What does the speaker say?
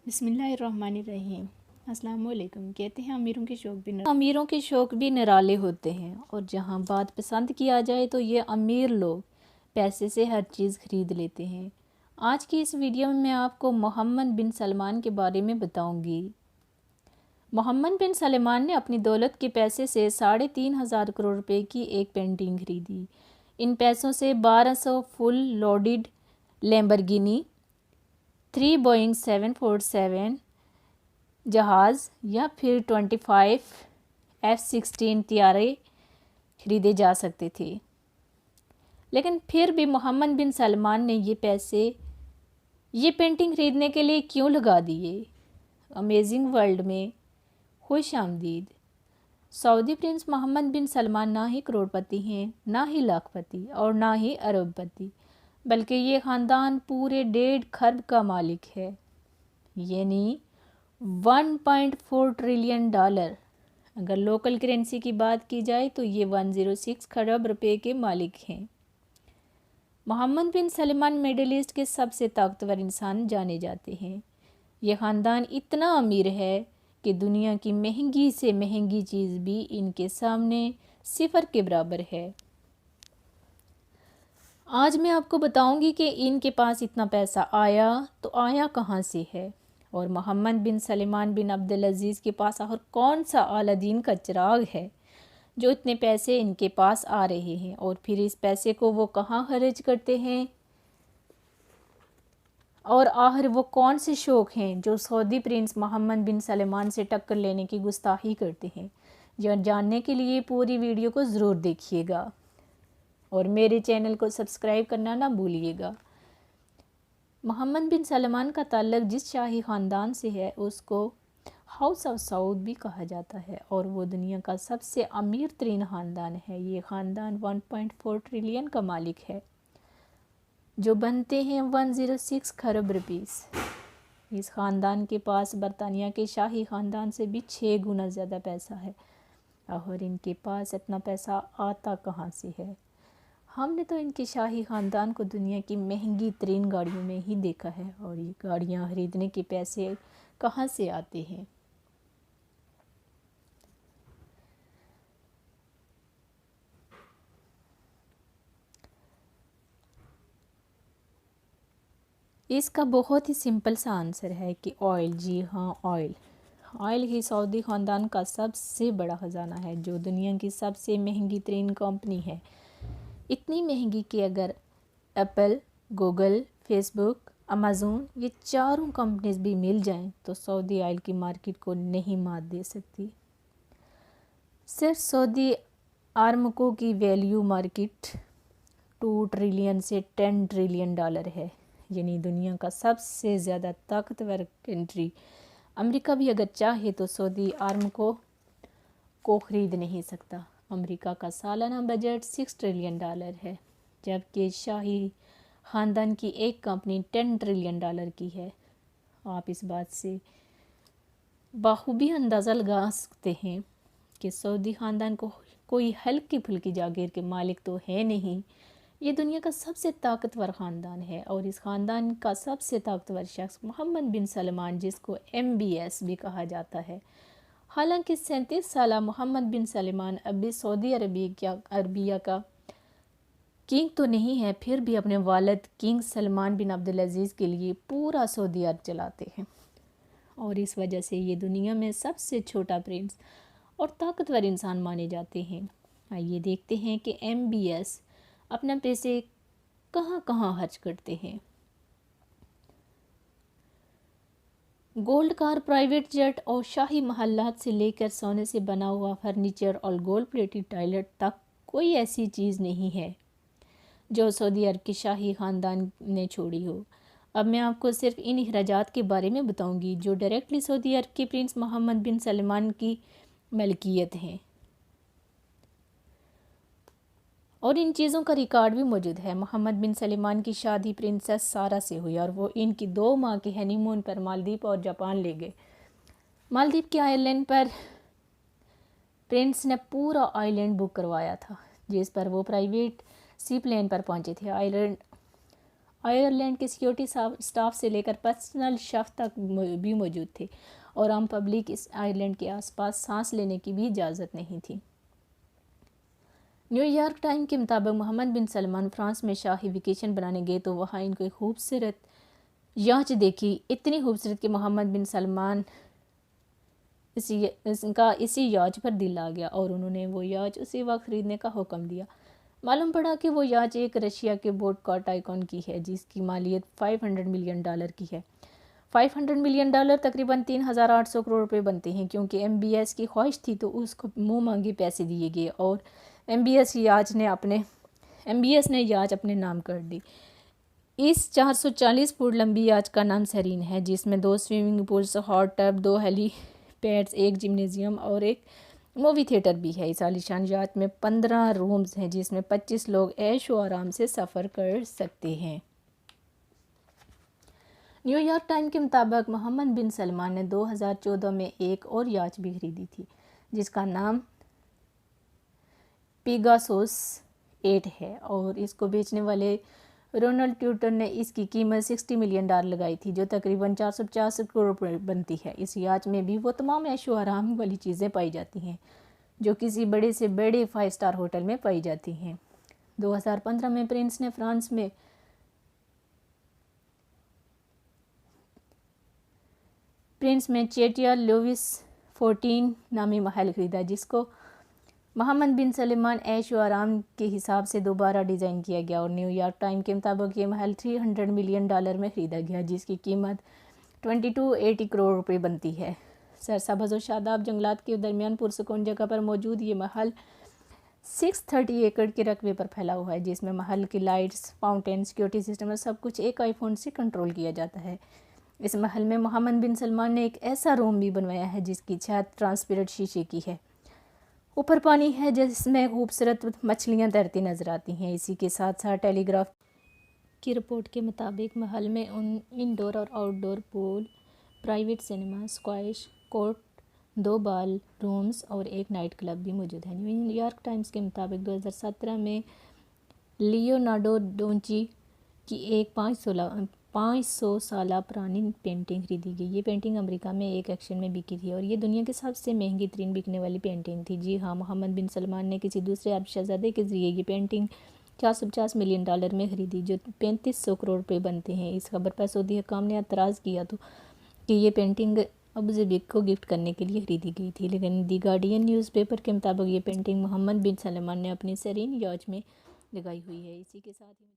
बिस्मिल्लाहिर्रहमानिर्रहीम। अस्सलाम वालेकुम। कहते हैं अमीरों के शौक़ भी निराले होते हैं, और जहाँ बात पसंद किया जाए तो ये अमीर लोग पैसे से हर चीज़ ख़रीद लेते हैं। आज की इस वीडियो में मैं आपको मोहम्मद बिन सलमान के बारे में बताऊंगी। मोहम्मद बिन सलमान ने अपनी दौलत के पैसे से 3,500 करोड़ रुपए की एक पेंटिंग खरीदी। इन पैसों से 1200 फुल लोडेड लैम्बोर्गिनी, 3 बोइंग 747 जहाज़ या फिर 25 F-16 तैयारे खरीदे जा सकते थे। लेकिन फिर भी मोहम्मद बिन सलमान ने ये पेंटिंग खरीदने के लिए क्यों लगा दिए? अमेजिंग वर्ल्ड में खुश आमदीद। सऊदी प्रिंस मोहम्मद बिन सलमान ना ही करोड़पति हैं, ना ही लाखपति और ना ही अरबपति, बल्कि ये ख़ानदान पूरे 1.5 खरब का मालिक है, यानी 1.4 ट्रिलियन डॉलर। अगर लोकल करेंसी की बात की जाए तो ये 106 खरब रुपए के मालिक हैं। मोहम्मद बिन सलमान मिडिल ईस्ट के सबसे ताकतवर इंसान जाने जाते हैं। ये ख़ानदान इतना अमीर है कि दुनिया की महंगी से महंगी चीज़ भी इनके सामने सिफर के बराबर है। आज मैं आपको बताऊंगी कि इनके पास इतना पैसा आया तो आया कहाँ से है, और मोहम्मद बिन सलमान बिन अब्दुल अज़ीज़ के पास आखिर कौन सा अलादीन का चिराग है जो इतने पैसे इनके पास आ रहे हैं, और फिर इस पैसे को वो कहाँ खर्च करते हैं, और आखिर वो कौन से शौक़ हैं जो सऊदी प्रिंस मोहम्मद बिन सलमान से टक्कर लेने की गुस्ताखी करते हैं। यह जानने के लिए पूरी वीडियो को ज़रूर देखिएगा और मेरे चैनल को सब्सक्राइब करना ना भूलिएगा। मोहम्मद बिन सलमान का ताल्लुक़ जिस शाही ख़ानदान से है उसको हाउस ऑफ सऊद भी कहा जाता है, और वो दुनिया का सबसे अमीर तरीन ख़ानदान है। ये ख़ानदान 1.4 ट्रिलियन का मालिक है, जो बनते हैं 106 खरब रुपीस। इस ख़ानदान के पास बरतानिया के शाही ख़ानदान से भी 6 गुना ज़्यादा पैसा है, और इनके पास इतना पैसा आता कहाँ से है? हमने तो इनके शाही ख़ानदान को दुनिया की महंगी तरीन गाड़ियों में ही देखा है, और ये गाड़ियाँ ख़रीदने के पैसे कहाँ से आते हैं? इसका बहुत ही सिंपल सा आंसर है कि ऑयल। जी हाँ, ऑयल ही सऊदी ख़ानदान का सबसे बड़ा ख़जाना है, जो दुनिया की सबसे महंगी तरीन कंपनी है। इतनी महंगी कि अगर एप्पल, गूगल, फेसबुक, अमेज़न ये चारों कंपनीज भी मिल जाएं तो सऊदी ऑयल की मार्केट को नहीं मात दे सकती। सिर्फ सऊदी आरामको की वैल्यू मार्केट 2 ट्रिलियन से 10 ट्रिलियन डॉलर है, यानी दुनिया का सबसे ज़्यादा ताकतवर कंट्री अमेरिका भी अगर चाहे तो सऊदी आरामको को ख़रीद नहीं सकता। अमेरिका का सालाना बजट 6 ट्रिलियन डॉलर है, जबकि शाही ख़ानदान की एक कंपनी 10 ट्रिलियन डॉलर की है। आप इस बात से बाखूबी अंदाज़ा लगा सकते हैं कि सऊदी ख़ानदान को कोई हल्की फुल्की जागीर के मालिक तो है नहीं। ये दुनिया का सबसे ताकतवर ख़ानदान है, और इस ख़ानदान का सबसे ताकतवर शख्स मोहम्मद बिन सलमान, जिसको MBS भी कहा जाता है। हालांकि 37 साला मोहम्मद बिन सलमान अभी सऊदी अरबिया का किंग तो नहीं है, फिर भी अपने वालिद किंग सलमान बिन अब्दुल अज़ीज़ के लिए पूरा सऊदी अरब चलाते हैं, और इस वजह से ये दुनिया में सबसे छोटा प्रिंस और ताकतवर इंसान माने जाते हैं। आइए देखते हैं कि MBS अपना पैसे कहाँ कहाँ खर्च करते हैं। गोल्ड कार, प्राइवेट जेट और शाही महलात से लेकर सोने से बना हुआ फर्नीचर और गोल्ड प्लेटेड टॉयलेट तक कोई ऐसी चीज़ नहीं है जो सऊदी अरब के शाही ख़ानदान ने छोड़ी हो। अब मैं आपको सिर्फ इन अखराजात के बारे में बताऊंगी जो डायरेक्टली सऊदी अरब के प्रिंस मोहम्मद बिन सलमान की मलकियत हैं, और इन चीज़ों का रिकॉर्ड भी मौजूद है। मोहम्मद बिन सलमान की शादी प्रिंसेस सारा से हुई, और वो इनकी 2 माह के हनीमून पर मालदीव और जापान ले गए। मालदीव के आइलैंड पर प्रिंस ने पूरा आइलैंड बुक करवाया था, जिस पर वो प्राइवेट सी प्लेन पर पहुंचे थे। आयरलैंड के सिक्योरिटी स्टाफ से लेकर पर्सनल शेफ तक भी मौजूद थे और आम पब्लिक इस आइलैंड के आसपास सांस लेने की भी इजाज़त नहीं थी। न्यूयॉर्क टाइम के मुताबिक मोहम्मद बिन सलमान फ्रांस में शाही वेकेशन बनाने गए तो वहाँ इनको खूबसूरत याच देखी, इतनी खूबसूरत कि मोहम्मद बिन सलमान इसी याच पर दिल आ गया और उन्होंने वो याच उसी वक्त ख़रीदने का हुक्म दिया। मालूम पड़ा कि वो याच एक रशिया के बोडकॉट आइकॉन की है जिसकी मालियत $500 मिलियन की है। $500 मिलियन तकरीबन 3,800 करोड़ रुपए बनते हैं। क्योंकि MBS की ख्वाहिश थी तो उसको मुंह मांगे पैसे दिए गए और MBS ने याच अपने नाम कर दी। इस 440 फुट लंबी याच का नाम सरीन है, जिसमें 2 swimming pools, hot tub, 2 helipads, एक जिम्नेजियम और एक मूवी थिएटर भी है। इस आलीशान याच में 15 रूम्स हैं जिसमें 25 लोग ऐश व आराम से सफ़र कर सकते हैं। न्यूयॉर्क टाइम के मुताबिक मोहम्मद बिन सलमान ने 2014 में एक और याच भी खरीदी थी जिसका नाम पेगासस 8 है और इसको बेचने वाले रोनाल्ड ट्यूटर ने इसकी कीमत $60 मिलियन लगाई थी जो तकरीबन 450 करोड़ रुपये बनती है। इस याच में भी वो तमाम ऐशो आराम वाली चीज़ें पाई जाती हैं जो किसी बड़े से बड़े 5 स्टार होटल में पाई जाती हैं। 2015 में प्रिंस में चेटिया लुइस 14 नामी महल खरीदा जिसको मोहम्मद बिन सलमान ऐश व आराम के हिसाब से दोबारा डिज़ाइन किया गया और न्यूयॉर्क टाइम के मुताबिक ये महल $300 मिलियन में ख़रीदा गया जिसकी कीमत 2280 करोड़ रुपए बनती है। सरसब्ज़ और शादाब जंगलात के दरमियान पुरसकून जगह पर मौजूद ये महल 630 एकड़ के रकबे पर फैला हुआ है जिसमें महल की लाइट्स, फाउंटेन, सिक्योरिटी सिस्टम और सब कुछ एक आईफोन से कंट्रोल किया जाता है। इस महल में मोहम्मद बिन सलमान ने एक ऐसा रूम भी बनवाया है जिसकी छत ट्रांसपेरेंट शीशे की है, ऊपर पानी है जिसमें खूबसूरत मछलियां तैरती नजर आती हैं। इसी के साथ साथ टेलीग्राफ की रिपोर्ट के मुताबिक महल में इंडोर और outdoor pool, private cinema, squash court, 2 बाल रूम्स और एक नाइट क्लब भी मौजूद है। न्यूयॉर्क टाइम्स के मुताबिक 2017 में लियोनार्डो डोंची की एक 500 साल पुरानी पेंटिंग खरीदी गई। ये पेंटिंग अमेरिका में एक एक्शन में बिकी थी और ये दुनिया की सबसे महंगी तरीन बिकने वाली पेंटिंग थी। जी हाँ, मोहम्मद बिन सलमान ने किसी दूसरे अरब शहजादे के ज़रिए ये पेंटिंग $450 मिलियन में ख़रीदी जो 3500 करोड़ रुपये बनते हैं। इस खबर पर सऊदी हुकाम ने एतराज़ किया तो कि ये पेंटिंग अबूज़ेबी को गिफ्ट करने के लिए खरीदी गई थी, लेकिन दी गार्डियन न्यूज़पेपर के मुताबिक ये पेंटिंग मोहम्मद बिन सलमान ने अपनी सरीन याच में लगाई हुई है। इसी के साथ ही